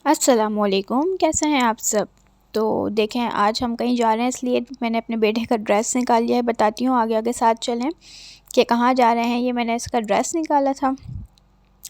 अस्सलामुअलैकुम, कैसे हैं आप सब। तो देखें, आज हम कहीं जा रहे हैं, इसलिए मैंने अपने बेटे का ड्रेस निकाल लिया है। बताती हूँ, आगे आगे साथ चलें कि कहाँ जा रहे हैं। ये मैंने इसका ड्रेस निकाला था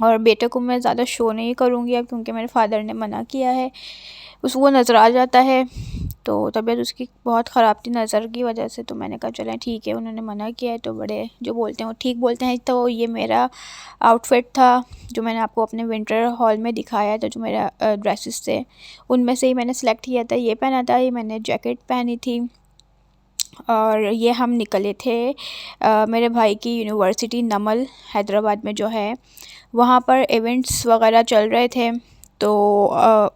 और बेटे को मैं ज़्यादा शो नहीं करूँगी अब, क्योंकि मेरे फादर ने मना किया है। वो नज़र आ जाता है, तो तबीयत उसकी बहुत ख़राब थी नज़र की वजह से। तो मैंने कहा चलें ठीक है, उन्होंने मना किया है तो बड़े जो बोलते हैं वो ठीक बोलते हैं। तो ये मेरा आउटफिट था जो मैंने आपको अपने विंटर हॉल में दिखाया था, जो मेरा ड्रेसेस थे उनमें से ही मैंने सेलेक्ट किया था। ये पहना था, ये मैंने जैकेट पहनी थी और ये हम निकले थे मेरे भाई की यूनिवर्सिटी नमल हैदराबाद में जो है, वहाँ पर इवेंट्स वगैरह चल रहे थे। तो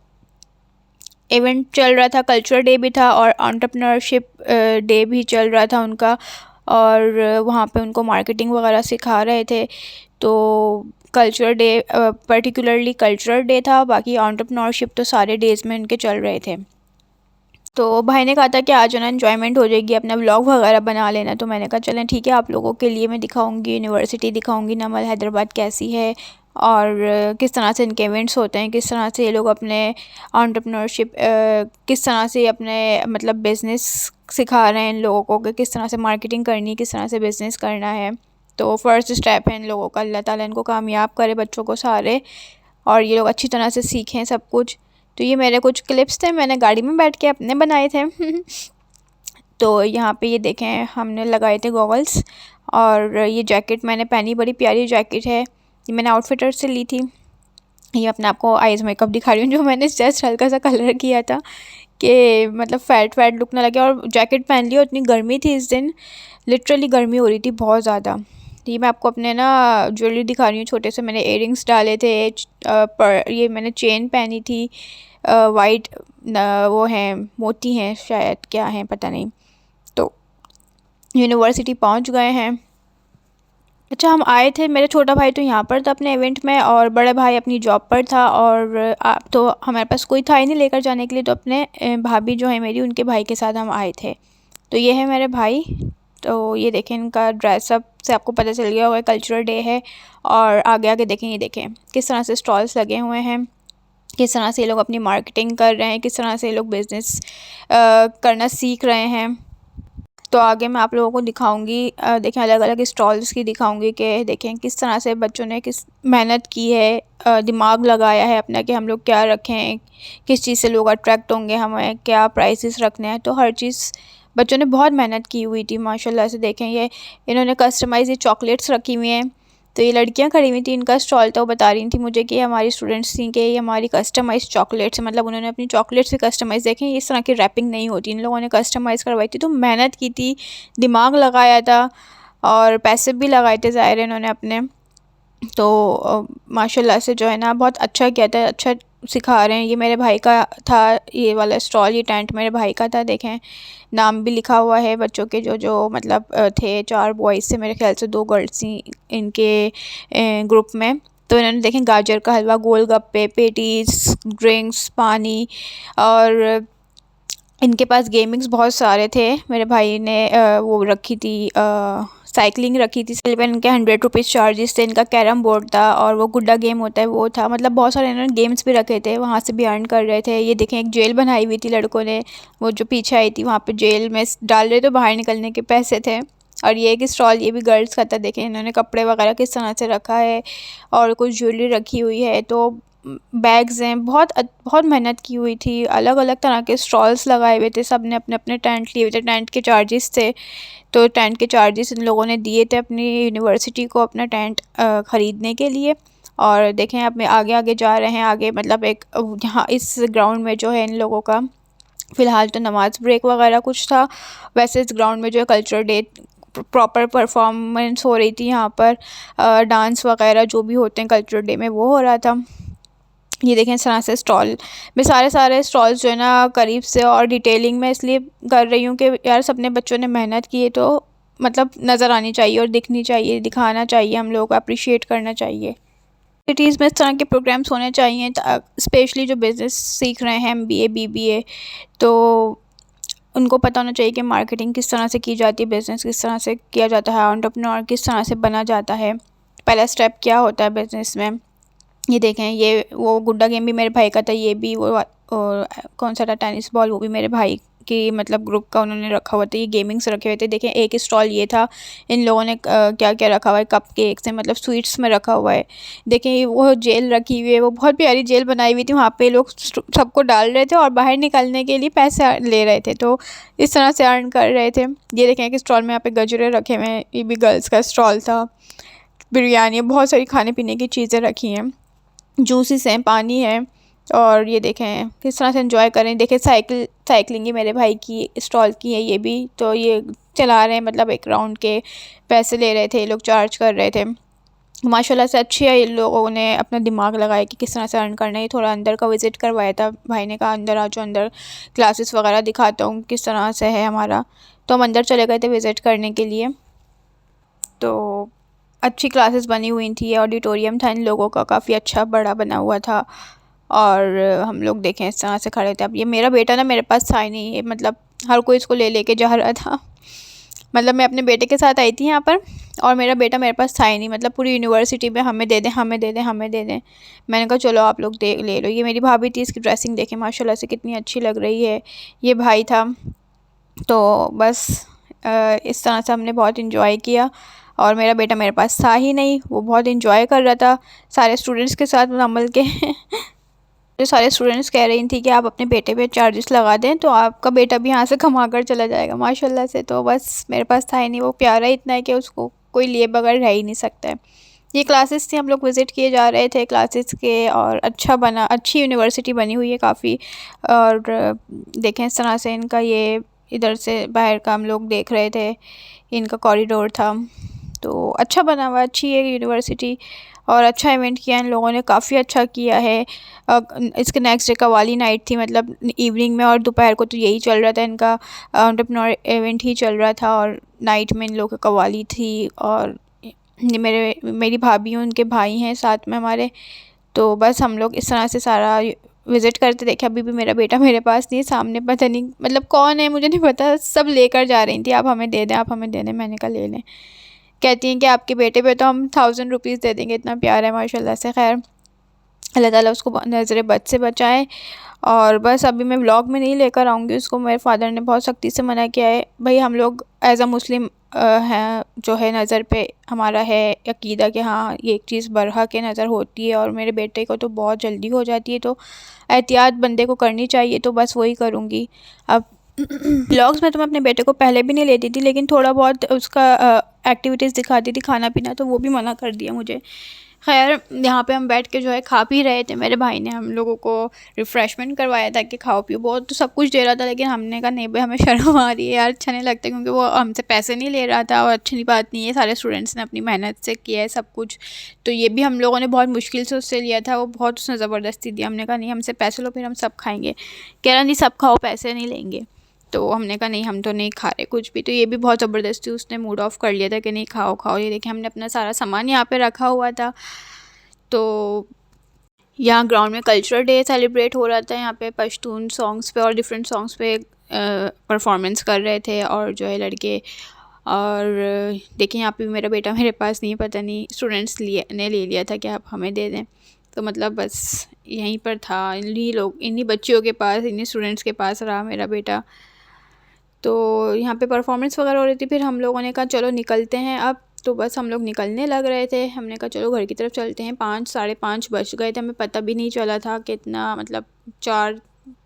इवेंट चल रहा था, कल्चरल डे भी था और एंटरप्रेन्योरशिप डे भी चल रहा था उनका, और वहाँ पे उनको मार्केटिंग वगैरह सिखा रहे थे। तो cultural day particularly cultural day था, बाकी एंटरप्रेन्योरशिप तो सारे डेज़ में उनके चल रहे थे। तो भाई ने कहा था कि आज ना एन्जॉयमेंट हो जाएगी, अपना व्लॉग वगैरह बना लेना। तो मैंने कहा चलें ठीक है, आप लोगों के लिए मैं दिखाऊंगी यूनिवर्सिटी, दिखाऊंगी नमल हैदराबाद कैसी है और किस तरह से इनके इवेंट्स होते हैं, किस तरह से ये लोग अपने एंटरप्रेन्योरशिप किस तरह से अपने मतलब बिज़नेस सिखा रहे हैं इन लोगों को कि किस तरह से मार्केटिंग करनी है, किस तरह से बिज़नेस करना है। तो फ़र्स्ट स्टेप है इन लोगों का, अल्लाह ताला इनको कामयाब करे बच्चों को सारे, और ये लोग अच्छी तरह से सीखें सब कुछ। तो ये मेरे कुछ क्लिप्स थे, मैंने गाड़ी में बैठ के अपने बनाए थे तो यहाँ पे ये देखें, हमने लगाए थे गॉगल्स और ये जैकेट मैंने पहनी, बड़ी प्यारी जैकेट है, ये मैंने आउटफिटर से ली थी। ये अपने आपको आइज़ मेकअप दिखा रही हूँ जो मैंने जस्ट हल्का सा कलर किया था कि मतलब फैट वैट लुक ना लगे। और जैकेट पहन ली और इतनी गर्मी थी इस दिन, लिटरली गर्मी हो रही थी बहुत ज़्यादा। तो ये मैं आपको अपने ना ज्वेलरी दिखा रही हूँ, छोटे से मैंने इयरिंग्स डाले थे ये मैंने चेन पहनी थी वाइट, वो हैं मोती हैं शायद, क्या हैं पता नहीं। तो यूनिवर्सिटी पहुँच गए हैं। अच्छा, हम आए थे, मेरा छोटा भाई तो यहाँ पर था अपने इवेंट में और बड़ा भाई अपनी जॉब पर था, और तो हमारे पास कोई था ही नहीं लेकर जाने के लिए। तो अपने भाभी जो है मेरी, उनके भाई के साथ हम आए थे। तो ये है मेरे भाई। तो ये देखें, इनका ड्रेसअप से आपको पता चल गया होगा कल्चरल डे है। और आगे आगे देखें, ये देखें किस तरह से स्टॉल्स लगे हुए हैं, किस तरह से ये लोग अपनी मार्केटिंग कर रहे हैं, किस तरह से ये लोग बिज़नेस करना सीख रहे हैं। तो आगे मैं आप लोगों को दिखाऊंगी, देखें अलग अलग स्टॉल्स की दिखाऊंगी कि देखें किस तरह से बच्चों ने किस मेहनत की है, दिमाग लगाया है अपना कि हम लोग क्या रखें, किस चीज़ से लोग अट्रैक्ट होंगे, हमें क्या प्राइसेस रखने हैं। तो हर चीज़ बच्चों ने बहुत मेहनत की हुई थी माशाल्लाह से। देखें ये इन्होंने कस्टमाइज़ ये चॉकलेट्स रखी हुई हैं। तो ये लड़कियां खड़ी हुई थी, इनका स्टॉल था, वो बता रही थी मुझे कि हमारी स्टूडेंट्स थी कि ये हमारी कस्टमाइज़ चॉकलेट्स, मतलब उन्होंने अपनी चॉकलेट्स भी कस्टमाइज़, देखें इस तरह की रैपिंग नहीं होती, इन लोगों ने कस्टमाइज़ करवाई थी। तो मेहनत की थी, दिमाग लगाया था और पैसे भी लगाए थे ज़ाहिर है इन्होंने अपने। तो माशाल्लाह से जो है ना बहुत अच्छा किया था, अच्छा सिखा रहे हैं। ये मेरे भाई का था ये वाला स्टॉल, ये टेंट मेरे भाई का था। देखें नाम भी लिखा हुआ है बच्चों के जो जो मतलब थे, 4 बॉयज़ थे मेरे ख्याल से, 2 गर्ल्स थी इनके ग्रुप में। तो इन्होंने देखें गाजर का हलवा, गोलगप्पे, पेटीज़, ड्रिंक्स, पानी, और इनके पास गेमिंग्स बहुत सारे थे। मेरे भाई ने वो रखी थी साइकिलिंग रखी थी, तकरीबन इनके 100 रुपीज़ चार्जेस थे। इनका कैरम बोर्ड था और वो गुड्डा गेम होता है वो था, मतलब बहुत सारे इन्होंने गेम्स भी रखे थे, वहाँ से भी अर्न कर रहे थे। ये देखें एक जेल बनाई हुई थी लड़कों ने, वो जो पीछे आई थी वहाँ पे जेल में डाल रहे, तो बाहर निकलने के पैसे थे। और ये एक स्टॉल, ये भी गर्ल्स का था। देखें इन्होंने कपड़े वगैरह किस तरह से रखा है और कुछ ज्वेलरी रखी हुई है। तो बैग्स हैं, बहुत बहुत मेहनत की हुई थी। अलग अलग तरह के स्टॉल्स लगाए हुए थे, सब ने अपने अपने टेंट लिए हुए थे, टेंट के चार्जेस थे। तो टेंट के चार्जेस इन लोगों ने दिए थे अपनी यूनिवर्सिटी को अपना टेंट ख़रीदने के लिए। और देखें अब मैं आगे आगे जा रहे हैं, आगे मतलब एक यहाँ इस ग्राउंड में जो है इन लोगों का फ़िलहाल तो नमाज़ ब्रेक वगैरह कुछ था। वैसे इस ग्राउंड में जो है कल्चरल डे प्रॉपर परफॉर्मेंस हो रही थी, यहाँ पर डांस वगैरह जो भी होते हैं कल्चरल डे में वो हो रहा था। ये देखें इस तरह से स्टॉल में सारे स्टॉल्स जो है ना करीब से और डिटेलिंग में इसलिए कर रही हूँ कि यार सबने बच्चों ने मेहनत की है, तो मतलब नज़र आनी चाहिए और दिखनी चाहिए, दिखाना चाहिए, हम लोगों को अप्रिशिएट करना चाहिए। सिटीज़ में इस तरह के प्रोग्राम्स होने चाहिए, स्पेशली जो बिज़नेस सीख रहे हैं MBA BBA, तो उनको पता होना चाहिए कि मार्केटिंग किस तरह से की जाती है, बिज़नेस किस तरह से किया जाता है, एंटरप्रेन्योर किस तरह से बना जाता है, पहला स्टेप क्या होता है बिज़नेस में। ये देखें, ये वो गुड्डा गेम भी मेरे भाई का था, ये भी वो कौन सा था, टेनिस बॉल, वो भी मेरे भाई की मतलब ग्रुप का उन्होंने रखा हुआ था। ये गेमिंग्स रखे हुए थे। देखें एक स्टॉल ये था, इन लोगों ने क्या क्या रखा हुआ है, कप केक्स है, मतलब स्वीट्स में रखा हुआ है। देखें ये वो जेल रखी हुई है, वो बहुत प्यारी जेल बनाई हुई थी, वहाँ पे लोग सबको डाल रहे थे और बाहर निकलने के लिए पैसे ले रहे थे, तो इस तरह से अर्न कर रहे थे। ये देखें एक स्टॉल में यहाँ पे गजरे रखे हुए हैं, ये भी गर्ल्स का स्टॉल था। बिरयानी, बहुत सारी खाने पीने की चीज़ें रखी हैं, जूसेस हैं, पानी है। और ये देखें किस तरह से एंजॉय करें। देखें साइकिलिंग ही मेरे भाई की स्टॉल की है ये भी, तो ये चला रहे हैं, मतलब एक राउंड के पैसे ले रहे थे, ये लोग चार्ज कर रहे थे। माशाल्लाह से अच्छी है, इन लोगों ने अपना दिमाग लगाया कि किस तरह से अर्न करना है। थोड़ा अंदर का विज़िट करवाया था, भाई ने कहा अंदर आ जाओ, अंदर क्लासेस वगैरह दिखाता हूँ किस तरह से है हमारा। तो हम अंदर चले गए थे विज़िट करने के लिए। तो अच्छी क्लासेस बनी हुई थी, ऑडिटोरियम था इन लोगों का, काफ़ी अच्छा बड़ा बना हुआ था। और हम लोग देखें इस तरह से खड़े थे। अब ये मेरा बेटा ना मेरे पास था ही नहीं, ये मतलब हर कोई इसको ले लेके जा रहा था। मतलब मैं अपने बेटे के साथ आई थी यहाँ पर, और मेरा बेटा मेरे पास था ही नहीं, मतलब पूरी यूनिवर्सिटी में हमें दे दें, हमें दे दें, हमें दे दें। मैंने कहा चलो आप लोग देख ले लो। ये मेरी भाभी थी, इसकी ड्रेसिंग देखें माशाल्लाह से कितनी अच्छी लग रही है। ये भाई था। तो बस इस तरह से हमने बहुत इन्जॉय किया, और मेरा बेटा मेरे पास था ही नहीं, वो बहुत इन्जॉय कर रहा था सारे स्टूडेंट्स के साथ अमल के। जो सारे स्टूडेंट्स कह रही थी कि आप अपने बेटे पे चार्जेस लगा दें तो आपका बेटा भी यहाँ से कमा कर चला जाएगा माशाल्लाह से। तो बस मेरे पास था ही नहीं, वो प्यारा इतना है कि उसको कोई लिए बगैर रह ही नहीं सकता है। ये क्लासेस थी, हम लोग विज़िट किए जा रहे थे क्लासेस के, और अच्छा बना, अच्छी यूनिवर्सिटी बनी हुई है काफ़ी। और देखें इस तरह से इनका ये इधर से बाहर का हम लोग देख रहे थे, इनका कॉरिडोर था। तो अच्छा बना हुआ, अच्छी है यूनिवर्सिटी, और अच्छा इवेंट किया इन लोगों ने, काफ़ी अच्छा किया है। इसके नेक्स्ट डे कवाली नाइट थी, मतलब इवनिंग में, और दोपहर को तो यही चल रहा था इनका एंटरप्रेन्योर इवेंट ही चल रहा था, और नाइट में इन लोगों की कवाली थी। और ये मेरी भाभी हैं, उनके भाई हैं साथ में हमारे। तो बस हम लोग इस तरह से सारा विज़िट करते देखे। अभी भी मेरा बेटा मेरे पास नहीं है, सामने पता नहीं मतलब कौन है मुझे नहीं पता, सब लेकर जा रही थी, आप हमें दे दें, आप हमें दे दें। मैंने कहा ले लें। कहती हैं कि आपके बेटे पे तो हम 1000 रुपीज़ दे देंगे, इतना प्यार है माशाल्लाह से। खैर अल्लाह ताला उसको नज़र बद से बचाए। और बस अभी मैं व्लॉग में नहीं लेकर आऊँगी उसको, मेरे फादर ने बहुत सख्ती से मना किया है। भाई हम लोग एज़ अ मुस्लिम हैं, जो है नज़र पे हमारा है अकीदा कि हाँ ये एक चीज़ बरहक के नज़र होती है, और मेरे बेटे को तो बहुत जल्दी हो जाती है, तो एहतियात बंदे को करनी चाहिए, तो बस वही करूँगी अब। व्लॉग्स में तो मैं अपने बेटे को पहले भी नहीं लेती थी, लेकिन थोड़ा बहुत उसका एक्टिविटीज़ दिखाती थी, खाना पीना, तो वो भी मना कर दिया मुझे। खैर यहाँ पे हम बैठ के जो है खा पी रहे थे, मेरे भाई ने हम लोगों को रिफ़्रेशमेंट करवाया था कि खाओ पियो, बहुत तो सब कुछ दे रहा था, लेकिन हमने कहा नहीं भाई हमें शर्म आ रही है यार, अच्छा नहीं लगता, क्योंकि वो हमसे पैसे नहीं ले रहा था, और अच्छी बात नहीं है, सारे स्टूडेंट्स ने अपनी मेहनत से किया है सब कुछ। तो ये भी हम लोगों ने बहुत मुश्किल से उससे लिया था, वो बहुत उसने ज़बरदस्ती दी। हमने कहा नहीं हमसे पैसे लो फिर हम सब खाएँगे। कह रहा नहीं सब खाओ, पैसे नहीं लेंगे। तो हमने कहा नहीं हम तो नहीं खा रहे कुछ भी। तो ये भी बहुत ज़बरदस्ती उसने मूड ऑफ़ कर लिया था कि नहीं खाओ खाओ। ये देखिए हमने अपना सारा सामान यहाँ पे रखा हुआ था। तो यहाँ ग्राउंड में कल्चरल डे सेलिब्रेट हो रहा था, यहाँ पे पश्तून सॉन्ग्स पे और डिफरेंट सॉन्ग्स पे परफॉर्मेंस कर रहे थे, और जो है लड़के। और देखिए यहाँ पे मेरा बेटा मेरे पास नहीं, पता नहीं स्टूडेंट्स ने ले लिया था कि आप हमें दे दें। तो मतलब बस यहीं पर था, इन्हीं बच्चियों के पास, इन्हीं स्टूडेंट्स के पास रहा मेरा बेटा। तो यहाँ पे परफॉर्मेंस वगैरह हो रही थी, फिर हम लोगों ने कहा चलो निकलते हैं अब। तो बस हम लोग निकलने लग रहे थे, हमने कहा चलो घर की तरफ चलते हैं। 5 साढ़े 5 बज गए थे, हमें पता भी नहीं चला था कितना, मतलब 4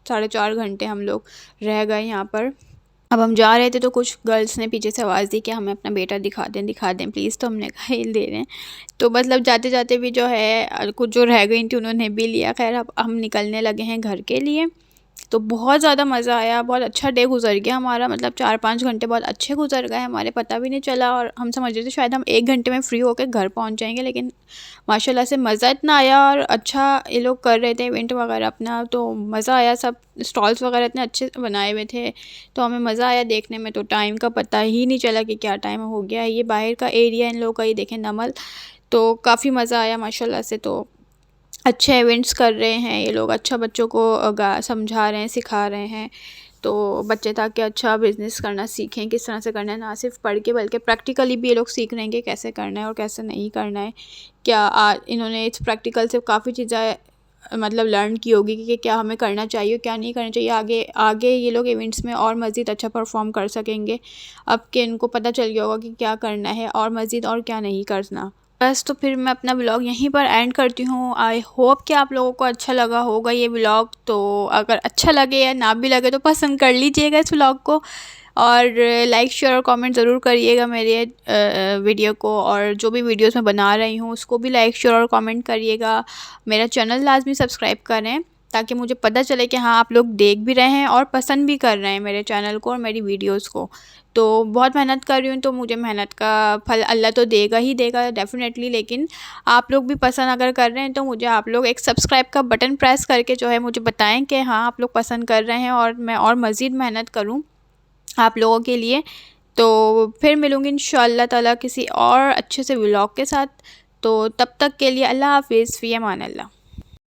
साढ़े 4 घंटे हम लोग रह गए यहाँ पर। अब हम जा रहे थे तो कुछ गर्ल्स ने पीछे से आवाज़ दी कि हमें अपना बेटा दिखा दें प्लीज़। तो हमने कहा ये दे रहे हैं। तो मतलब जाते जाते भी जो है कुछ जो रह गई थी उन्होंने भी लिया। खैर अब हम निकलने लगे हैं घर के लिए। तो बहुत ज़्यादा मज़ा आया, बहुत अच्छा डे गुजर गया हमारा, मतलब 4-5 घंटे बहुत अच्छे गुजर गए हमारे, पता भी नहीं चला। और हम समझ रहे थे शायद हम 1 घंटे में फ़्री होकर घर पहुंच जाएंगे, लेकिन माशाल्लाह से मज़ा इतना आया, और अच्छा ये लोग कर रहे थे इवेंट वगैरह अपना, तो मज़ा आया। सब स्टॉल्स वगैरह इतने अच्छे बनाए हुए थे, तो हमें मज़ा आया देखने में। तो टाइम का पता ही नहीं चला कि क्या टाइम हो गया। ये बाहर का एरिया इन लोगों का, ये देखें नमल। तो काफ़ी मज़ा आया माशाल्लाह से। तो अच्छे इवेंट्स कर रहे हैं ये लोग, अच्छा बच्चों को समझा रहे हैं, सिखा रहे हैं। तो बच्चे ताकि अच्छा बिज़नेस करना सीखें, किस तरह से करना है, ना सिर्फ पढ़ के बल्कि प्रैक्टिकली भी ये लोग सीख रहे हैं कि कैसे करना है और कैसे नहीं करना है। क्या इन्होंने इस प्रैक्टिकल से काफ़ी चीज़ें मतलब लर्न की होगी कि क्या हमें करना चाहिए क्या नहीं करना चाहिए। आगे आगे ये लोग इवेंट्स में और मज़ीद अच्छा परफॉर्म कर सकेंगे, अब कि इनको पता चल गया होगा कि क्या करना है और मज़ीद और क्या नहीं करना। बस तो फिर मैं अपना व्लॉग यहीं पर एंड करती हूँ। आई होप कि आप लोगों को अच्छा लगा होगा ये व्लॉग। तो अगर अच्छा लगे या ना भी लगे तो पसंद कर लीजिएगा इस व्लॉग को, और लाइक शेयर और कमेंट ज़रूर करिएगा मेरे वीडियो को, और जो भी वीडियोस मैं बना रही हूँ उसको भी लाइक शेयर और कमेंट करिएगा। मेरा चैनल लाजमी सब्सक्राइब करें ताकि मुझे पता चले कि हाँ आप लोग देख भी रहे हैं और पसंद भी कर रहे हैं मेरे चैनल को और मेरी वीडियोस को। तो बहुत मेहनत कर रही हूँ तो मुझे मेहनत का फल अल्लाह तो देगा ही देगा डेफ़िनेटली, लेकिन आप लोग भी पसंद अगर कर रहे हैं तो मुझे आप लोग एक सब्सक्राइब का बटन प्रेस करके जो है मुझे बताएं कि हाँ आप लोग पसंद कर रहे हैं और मैं और मज़ीद मेहनत करूँ आप लोगों के लिए। तो फिर मिलूँगी इंशाअल्लाह ताला किसी और अच्छे से व्लॉग के साथ। तो तब तक के लिए अल्लाह हाफ़िज़, फ़ी अमान अल्लाह।